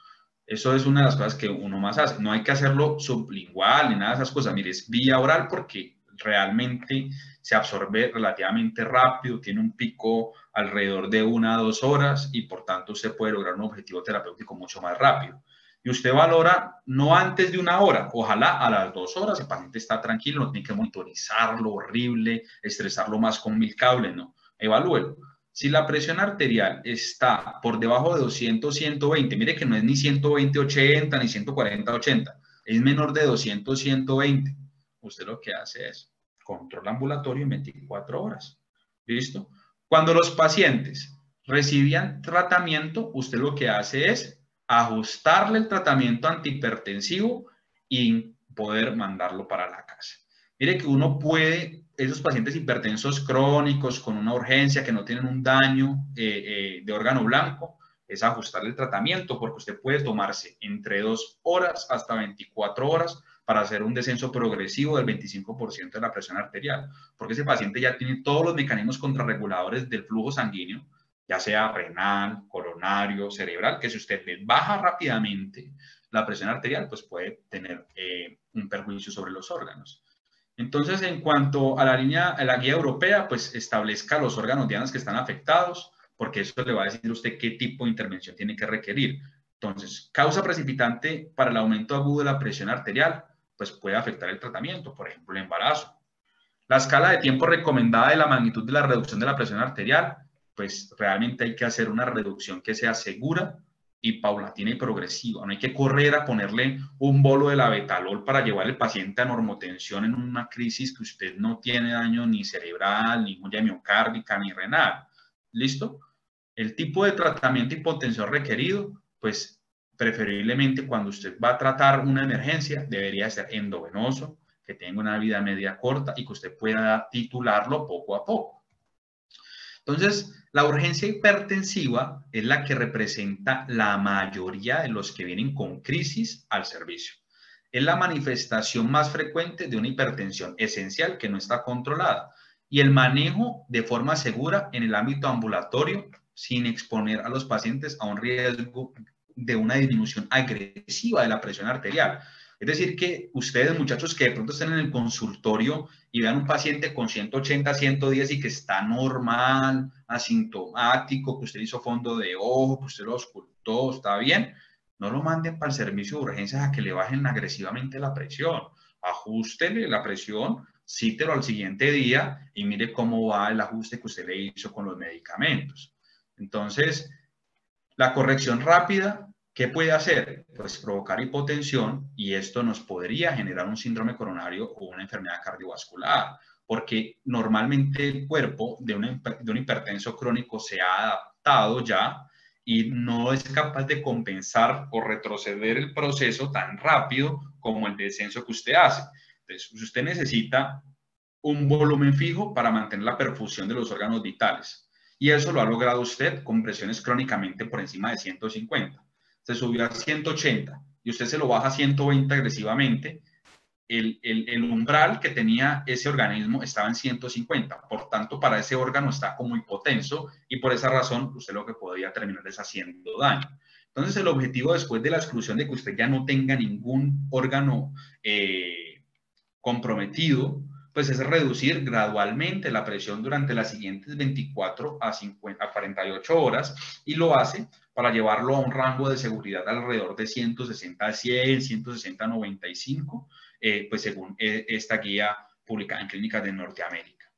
Eso es una de las cosas que uno más hace. No hay que hacerlo sublingual ni nada de esas cosas. Mire, es vía oral porque realmente se absorbe relativamente rápido, tiene un pico alrededor de 1 a 2 horas y por tanto usted puede lograr un objetivo terapéutico mucho más rápido. Y usted valora no antes de 1 hora, ojalá a las 2 horas el paciente está tranquilo, no tiene que monitorizarlo horrible, estresarlo más con 1000 cables, no. Evalúelo. Si la presión arterial está por debajo de 200, 120, mire que no es ni 120, 80, ni 140, 80, es menor de 200, 120. Usted lo que hace es control ambulatorio en 24 horas. ¿Listo? Cuando los pacientes recibían tratamiento, usted lo que hace es ajustarle el tratamiento antihipertensivo y poder mandarlo para la casa. Mire que uno puede, esos pacientes hipertensos crónicos con una urgencia que no tienen un daño de órgano blanco, es ajustar el tratamiento porque usted puede tomarse entre 2 horas hasta 24 horas para hacer un descenso progresivo del 25% de la presión arterial, porque ese paciente ya tiene todos los mecanismos contrarreguladores del flujo sanguíneo, ya sea renal, coronario, cerebral, que si usted le baja rápidamente la presión arterial, pues puede tener un perjuicio sobre los órganos. Entonces, en cuanto a la guía europea, pues establezca los órganos dianas que están afectados, porque eso le va a decir a usted qué tipo de intervención tiene que requerir. Entonces, causa precipitante para el aumento agudo de la presión arterial, pues puede afectar el tratamiento, por ejemplo, el embarazo. La escala de tiempo recomendada de la magnitud de la reducción de la presión arterial, pues realmente hay que hacer una reducción que sea segura y paulatina y progresiva. No hay que correr a ponerle un bolo de labetalol para llevar al paciente a normotensión en una crisis que usted no tiene daño ni cerebral, ni huella miocárdica, ni renal. ¿Listo? El tipo de tratamiento y hipotensión requerido, pues preferiblemente cuando usted va a tratar una emergencia, debería ser endovenoso, que tenga una vida media corta y que usted pueda titularlo poco a poco. Entonces, la urgencia hipertensiva es la que representa la mayoría de los que vienen con crisis al servicio. Es la manifestación más frecuente de una hipertensión esencial que no está controlada y el manejo de forma segura en el ámbito ambulatorio sin exponer a los pacientes a un riesgo de una disminución agresiva de la presión arterial. Es decir, que ustedes, muchachos, que de pronto estén en el consultorio y vean un paciente con 180, 110 y que está normal, asintomático, que usted hizo fondo de ojo, que usted lo auscultó, está bien, no lo manden para el servicio de urgencias a que le bajen agresivamente la presión. Ajústele la presión, cítelo al siguiente día y mire cómo va el ajuste que usted le hizo con los medicamentos. Entonces, la corrección rápida, ¿qué puede hacer? Pues provocar hipotensión y esto nos podría generar un síndrome coronario o una enfermedad cardiovascular. porque normalmente el cuerpo de un hipertenso crónico se ha adaptado ya y no es capaz de compensar o retroceder el proceso tan rápido como el descenso que usted hace. Entonces, usted necesita un volumen fijo para mantener la perfusión de los órganos vitales. Y eso lo ha logrado usted con presiones crónicamente por encima de 150. Se subió a 180 y usted se lo baja a 120 agresivamente. El umbral que tenía ese organismo estaba en 150. Por tanto, para ese órgano está como hipotenso y por esa razón usted lo que podría terminar es haciendo daño. Entonces, el objetivo después de la exclusión de que usted ya no tenga ningún órgano comprometido, pues es reducir gradualmente la presión durante las siguientes 24 a 48 horas y lo hace para llevarlo a un rango de seguridad alrededor de 160 a 100, 160 a 95, pues según esta guía publicada en Clínicas de Norteamérica.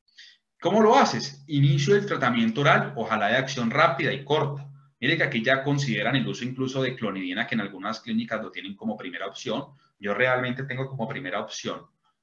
¿Cómo lo haces? Inicio el tratamiento oral, ojalá de acción rápida y corta. Mire que aquí ya consideran el uso incluso de clonidina, que en algunas clínicas lo tienen como primera opción. Yo realmente tengo como primera opción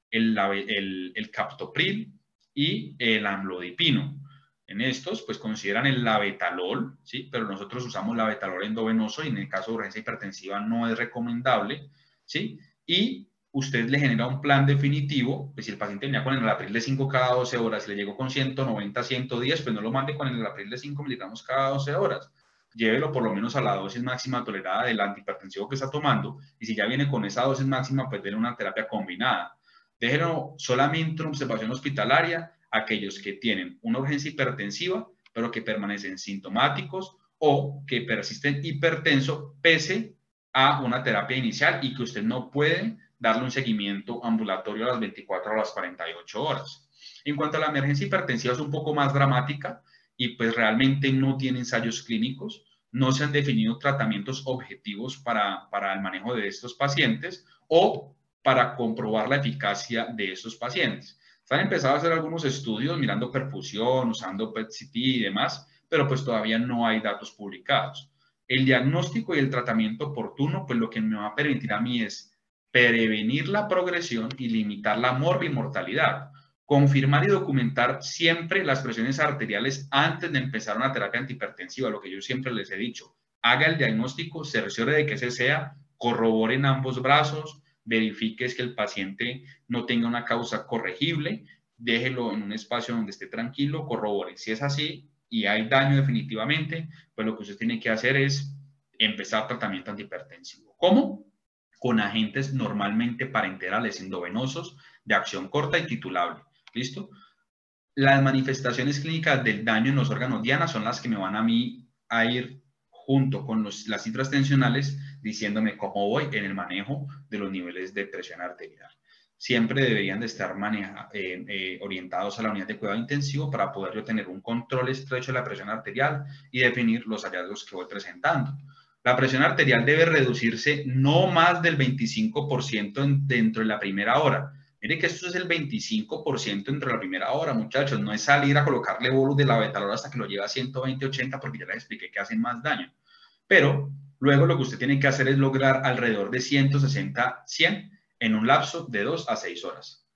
el captopril y el amlodipino. En estos, pues consideran el labetalol, ¿sí? Pero nosotros usamos labetalol endovenoso y en el caso de urgencia hipertensiva no es recomendable, ¿sí? Y usted le genera un plan definitivo, pues si el paciente venía con el enalapril de 5 cada 12 horas y le llegó con 190, 110, pues no lo mande con el enalapril de 5 miligramos cada 12 horas. Llévelo por lo menos a la dosis máxima tolerada del antihipertensivo que está tomando y si ya viene con esa dosis máxima, pues denle una terapia combinada. Déjenlo solamente en observación hospitalaria aquellos que tienen una urgencia hipertensiva, pero que permanecen sintomáticos o que persisten hipertenso pese a una terapia inicial y que usted no puede darle un seguimiento ambulatorio a las 24 o a las 48 horas. En cuanto a la emergencia hipertensiva es un poco más dramática y pues realmente no tiene ensayos clínicos, no se han definido tratamientos objetivos para el manejo de estos pacientes o para comprobar la eficacia de estos pacientes. Se han empezado a hacer algunos estudios mirando perfusión, usando PET-CT y demás, pero pues todavía no hay datos publicados. El diagnóstico y el tratamiento oportuno, pues lo que me va a permitir a mí es prevenir la progresión y limitar la morbimortalidad. Confirmar y documentar siempre las presiones arteriales antes de empezar una terapia antihipertensiva, lo que yo siempre les he dicho. Haga el diagnóstico, cerciore de que ese sea, corrobore en ambos brazos, verifique que el paciente no tenga una causa corregible, déjelo en un espacio donde esté tranquilo, corrobore. Si es así y hay daño definitivamente, pues lo que usted tiene que hacer es empezar tratamiento antihipertensivo. ¿Cómo? Con agentes normalmente parenterales endovenosos de acción corta y titulable. ¿Listo? Las manifestaciones clínicas del daño en los órganos diana son las que me van a mí a ir junto con las cifras tensionales diciéndome cómo voy en el manejo de los niveles de presión arterial. Siempre deberían de estar orientados a la unidad de cuidado intensivo para poder yo tener un control estrecho de la presión arterial y definir los hallazgos que voy presentando. La presión arterial debe reducirse no más del 25% dentro de la primera hora. Mire que esto es el 25% dentro de la primera hora, muchachos. No es salir a colocarle bolus de labetalol hasta que lo lleve a 120, 80, porque ya les expliqué que hacen más daño. Pero luego lo que usted tiene que hacer es lograr alrededor de 160, 100 en un lapso de 2 a 6 horas.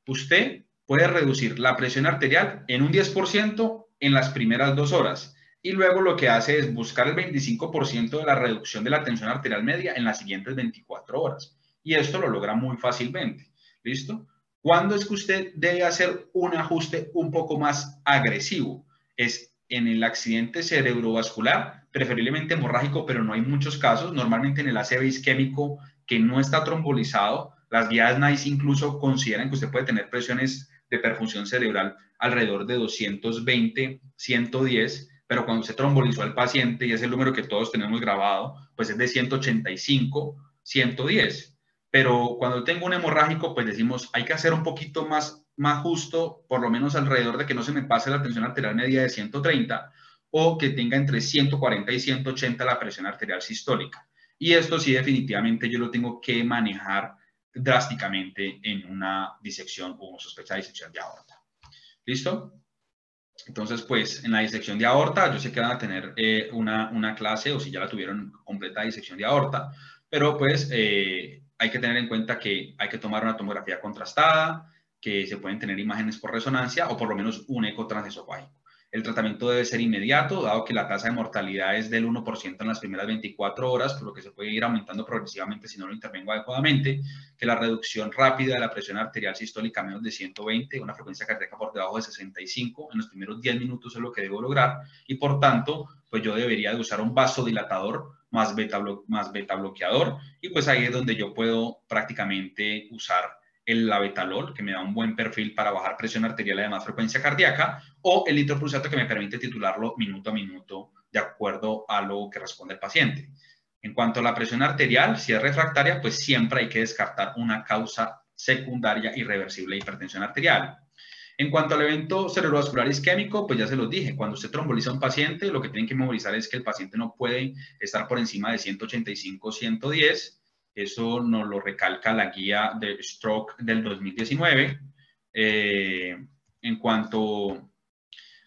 Usted puede reducir la presión arterial en un 10% en las primeras 2 horas. Y luego lo que hace es buscar el 25% de la reducción de la tensión arterial media en las siguientes 24 horas. Y esto lo logra muy fácilmente. ¿Listo? ¿Cuándo es que usted debe hacer un ajuste un poco más agresivo? Es en el accidente cerebrovascular, preferiblemente hemorrágico, pero no hay muchos casos. Normalmente en el ACV isquémico que no está trombolizado, las guías NICE incluso consideran que usted puede tener presiones de perfusión cerebral alrededor de 220, 110, pero cuando se trombolizó al paciente, y es el número que todos tenemos grabado, pues es de 185, 110. Pero cuando tengo un hemorrágico, pues decimos, hay que hacer un poquito más justo, por lo menos alrededor de que no se me pase la tensión arterial media de 130 o que tenga entre 140 y 180 la presión arterial sistólica. Y esto sí definitivamente yo lo tengo que manejar drásticamente en una disección o sospecha de disección de aorta. ¿Listo? Entonces, pues en la disección de aorta, yo sé que van a tener una clase o si ya la tuvieron completa disección de aorta, pero pues hay que tener en cuenta que hay que tomar una tomografía contrastada, que se pueden tener imágenes por resonancia o por lo menos un eco transesofágico. El tratamiento debe ser inmediato, dado que la tasa de mortalidad es del 1% en las primeras 24 horas, por lo que se puede ir aumentando progresivamente si no lo intervengo adecuadamente, que la reducción rápida de la presión arterial sistólica a menos de 120, una frecuencia cardíaca por debajo de 65, en los primeros 10 minutos es lo que debo lograr, y por tanto, pues yo debería de usar un vasodilatador más beta bloqueador, y pues ahí es donde yo puedo prácticamente usar el labetalol, que me da un buen perfil para bajar presión arterial y además frecuencia cardíaca, o el nitroprusiato, que me permite titularlo minuto a minuto de acuerdo a lo que responde el paciente. En cuanto a la presión arterial, si es refractaria, pues siempre hay que descartar una causa secundaria irreversible de hipertensión arterial. En cuanto al evento cerebrovascular isquémico, pues ya se los dije, cuando usted tromboliza a un paciente, lo que tienen que memorizar es que el paciente no puede estar por encima de 185-110, eso nos lo recalca la guía de Stroke del 2019. En cuanto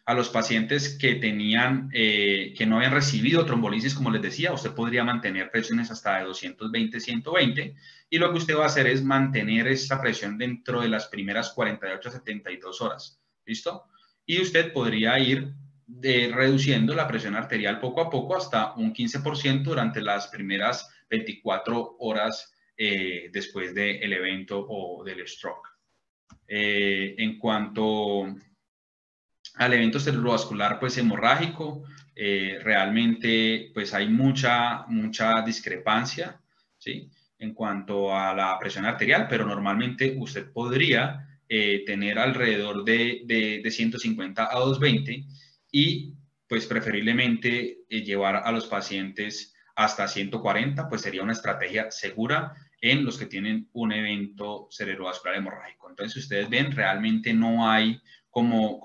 a los pacientes que tenían, que no habían recibido trombolisis, como les decía, usted podría mantener presiones hasta de 220, 120, y lo que usted va a hacer es mantener esa presión dentro de las primeras 48 a 72 horas, ¿listo? Y usted podría ir reduciendo la presión arterial poco a poco hasta un 15% durante las primeras 24 horas después del evento o del stroke. En cuanto al evento cerebrovascular pues hemorrágico, realmente pues hay mucha discrepancia, ¿sí? En cuanto a la presión arterial, pero normalmente usted podría tener alrededor de 150 a 220 y pues preferiblemente llevar a los pacientes hasta 140, pues sería una estrategia segura en los que tienen un evento cerebrovascular hemorrágico. Entonces, ustedes ven, realmente no hay como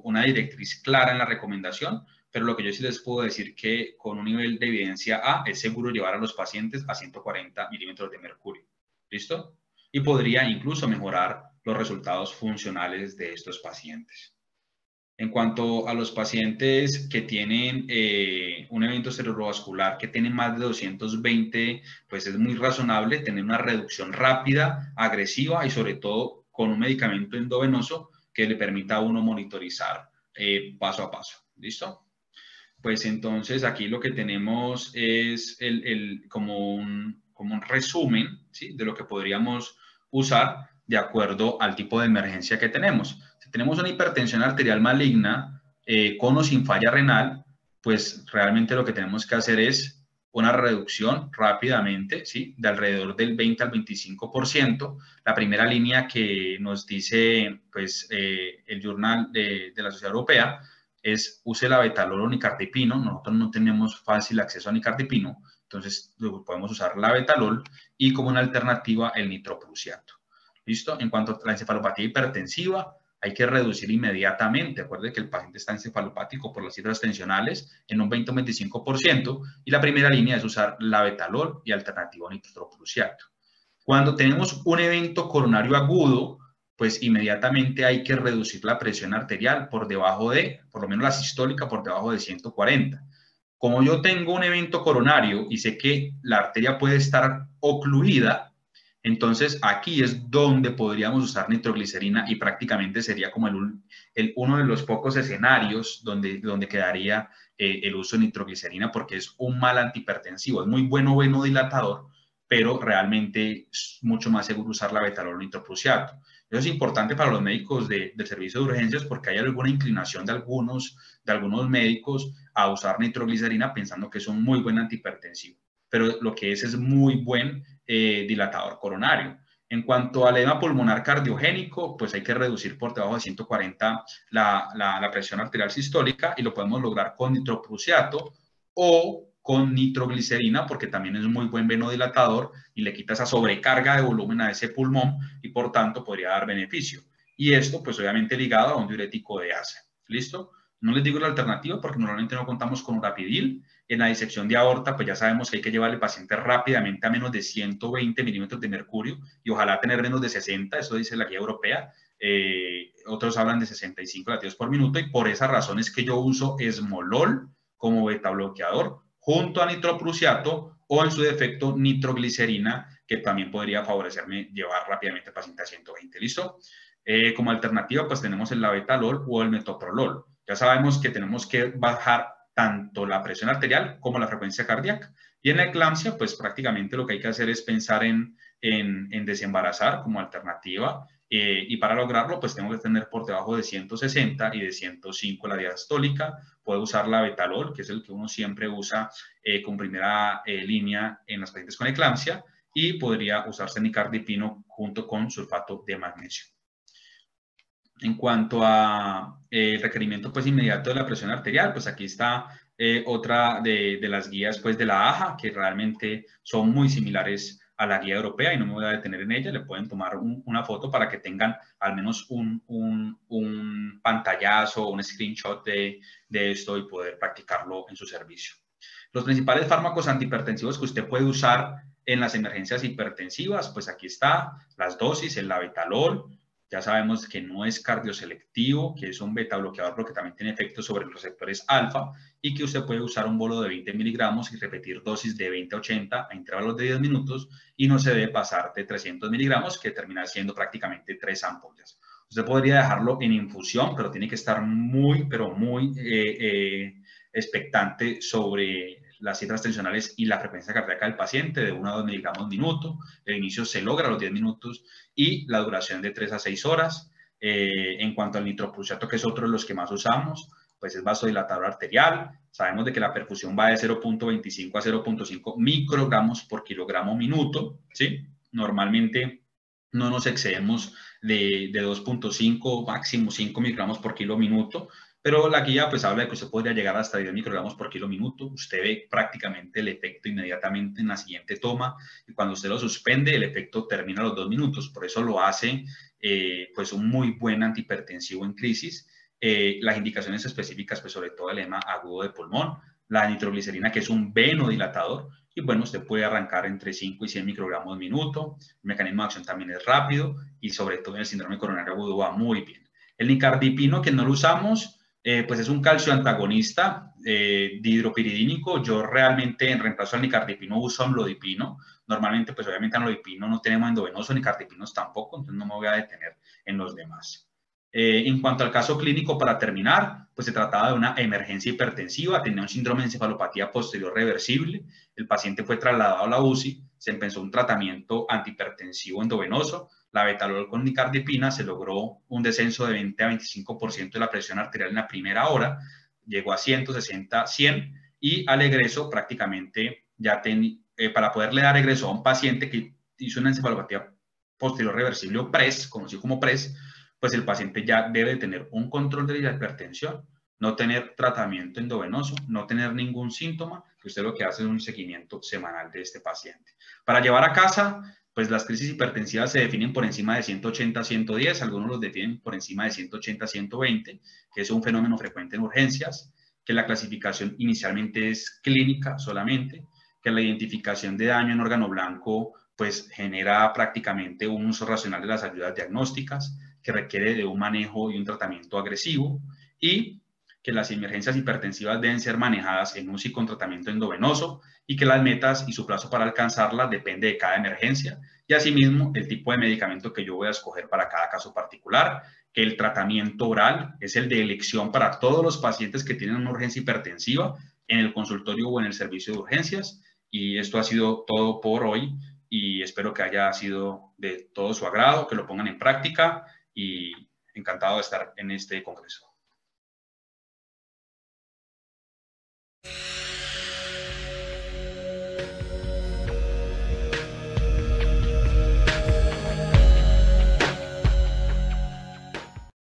una directriz clara en la recomendación, pero lo que yo sí les puedo decir que con un nivel de evidencia A es seguro llevar a los pacientes a 140 milímetros de mercurio. ¿Listo? Y podría incluso mejorar los resultados funcionales de estos pacientes. En cuanto a los pacientes que tienen un evento cerebrovascular que tienen más de 220, pues es muy razonable tener una reducción rápida, agresiva y sobre todo con un medicamento endovenoso que le permita a uno monitorizar paso a paso. ¿Listo? Pues entonces aquí lo que tenemos es como un resumen, ¿sí?, de lo que podríamos usar de acuerdo al tipo de emergencia que tenemos. Si tenemos una hipertensión arterial maligna con o sin falla renal, pues realmente lo que tenemos que hacer es una reducción rápidamente, ¿sí?, de alrededor del 20 al 25%. La primera línea que nos dice pues, el journal de la Sociedad Europea es use la betalol o nicardipino. Nosotros no tenemos fácil acceso a nicardipino, entonces podemos usar la betalol y como una alternativa el nitroprusiato. ¿Listo? En cuanto a la encefalopatía hipertensiva, hay que reducir inmediatamente. Acuérdense que el paciente está encefalopático por las cifras tensionales en un 20 o 25%, y la primera línea es usar la betalol y alternativa nitroprusiato. Cuando tenemos un evento coronario agudo, pues inmediatamente hay que reducir la presión arterial por debajo de, por lo menos la sistólica, por debajo de 140. Como yo tengo un evento coronario y sé que la arteria puede estar ocluida, entonces aquí es donde podríamos usar nitroglicerina y prácticamente sería como uno de los pocos escenarios donde quedaría el uso de nitroglicerina, porque es un mal antihipertensivo, es muy bueno venodilatador, pero realmente es mucho más seguro usar la betalol o nitroprusiato. Eso es importante para los médicos del servicio de urgencias porque hay alguna inclinación de algunos médicos a usar nitroglicerina pensando que es un muy buen antihipertensivo, pero lo que es muy buen dilatador coronario. En cuanto al edema pulmonar cardiogénico, pues hay que reducir por debajo de 140 la presión arterial sistólica y lo podemos lograr con nitroprusiato o con nitroglicerina, porque también es un muy buen venodilatador y le quita esa sobrecarga de volumen a ese pulmón y por tanto podría dar beneficio. Y esto pues obviamente ligado a un diurético de ACE. ¿Listo? No les digo la alternativa porque normalmente no contamos con urapidil. En la disección de aorta pues ya sabemos que hay que llevar al paciente rápidamente a menos de 120 milímetros de mercurio y ojalá tener menos de 60, eso dice la guía europea. Otros hablan de 65 latidos por minuto y por esa razón es que yo uso esmolol como beta bloqueador junto a nitroprusiato o en su defecto nitroglicerina, que también podría favorecerme llevar rápidamente al paciente a 120. ¿Listo? Como alternativa, pues tenemos el labetalol o el metoprolol. Ya sabemos que tenemos que bajar tanto la presión arterial como la frecuencia cardíaca. Y en la eclampsia, pues prácticamente lo que hay que hacer es pensar en desembarazar como alternativa. Y para lograrlo, pues tengo que tener por debajo de 160 y de 105 la diastólica. Puedo usar la betalol, que es el que uno siempre usa con primera línea en las pacientes con eclampsia, y podría usarse nicardipino junto con sulfato de magnesio. En cuanto a requerimiento pues inmediato de la presión arterial, pues aquí está otra de las guías pues de la AJA, que realmente son muy similares a la guía europea y no me voy a detener en ella. Le pueden tomar una foto para que tengan al menos un pantallazo o un screenshot de esto y poder practicarlo en su servicio. Los principales fármacos antihipertensivos que usted puede usar en las emergencias hipertensivas, pues aquí está las dosis, el labetalol. Ya sabemos que no es cardioselectivo, que es un beta bloqueador, pero que también tiene efectos sobre los receptores alfa y que usted puede usar un bolo de 20 miligramos y repetir dosis de 20 a 80 a intervalos de 10 minutos y no se debe pasar de 300 miligramos, que termina siendo prácticamente 3 ampollas. Usted podría dejarlo en infusión, pero tiene que estar muy, pero muy expectante sobre las cifras tensionales y la frecuencia cardíaca del paciente de 1 a 2 miligramos minuto. El inicio se logra a los 10 minutos y la duración de 3 a 6 horas. En cuanto al nitroprusiato, que es otro de los que más usamos, pues es vasodilatador arterial. Sabemos de que la perfusión va de 0.25 a 0.5 microgramos por kilogramo minuto, ¿sí? Normalmente no nos excedemos de 2.5, máximo 5 miligramos por kilo minuto, pero la guía pues habla de que usted podría llegar hasta 10 microgramos por kilo minuto. Usted ve prácticamente el efecto inmediatamente en la siguiente toma y cuando usted lo suspende el efecto termina a los 2 minutos. Por eso lo hace pues un muy buen antihipertensivo en crisis. Las indicaciones específicas pues sobre todo el edema agudo de pulmón, la nitroglicerina que es un venodilatador y bueno, usted puede arrancar entre 5 y 100 microgramos minuto. El mecanismo de acción también es rápido y sobre todo en el síndrome coronario agudo va muy bien. El nicardipino que no lo usamos, pues es un calcio antagonista dihidropiridínico. Yo realmente en reemplazo al nicardipino uso amlodipino. Normalmente, pues obviamente amlodipino no tenemos endovenoso, nicardipinos tampoco, entonces no me voy a detener en los demás. En cuanto al caso clínico, para terminar, pues se trataba de una emergencia hipertensiva, tenía un síndrome de encefalopatía posterior reversible, el paciente fue trasladado a la UCI, se empezó un tratamiento antihipertensivo endovenoso, la betalol con nicardipina, se logró un descenso de 20 a 25% de la presión arterial en la primera hora, llegó a 160, 100 y al egreso prácticamente ya para poderle dar egreso a un paciente que hizo una encefalopatía posterior reversible o PRES, conocido como PRES, pues el paciente ya debe tener un control de la hipertensión, no tener tratamiento endovenoso, no tener ningún síntoma, que usted lo que hace es un seguimiento semanal de este paciente. Para llevar a casa, pues las crisis hipertensivas se definen por encima de 180 a 110, algunos los definen por encima de 180 a 120, que es un fenómeno frecuente en urgencias, que la clasificación inicialmente es clínica solamente, que la identificación de daño en órgano blanco pues genera prácticamente un uso racional de las ayudas diagnósticas, que requiere de un manejo y un tratamiento agresivo y que las emergencias hipertensivas deben ser manejadas en UCI con tratamiento endovenoso y que las metas y su plazo para alcanzarlas depende de cada emergencia y asimismo el tipo de medicamento que yo voy a escoger para cada caso particular, que el tratamiento oral es el de elección para todos los pacientes que tienen una urgencia hipertensiva en el consultorio o en el servicio de urgencias. Y esto ha sido todo por hoy y espero que haya sido de todo su agrado, que lo pongan en práctica y encantado de estar en este congreso.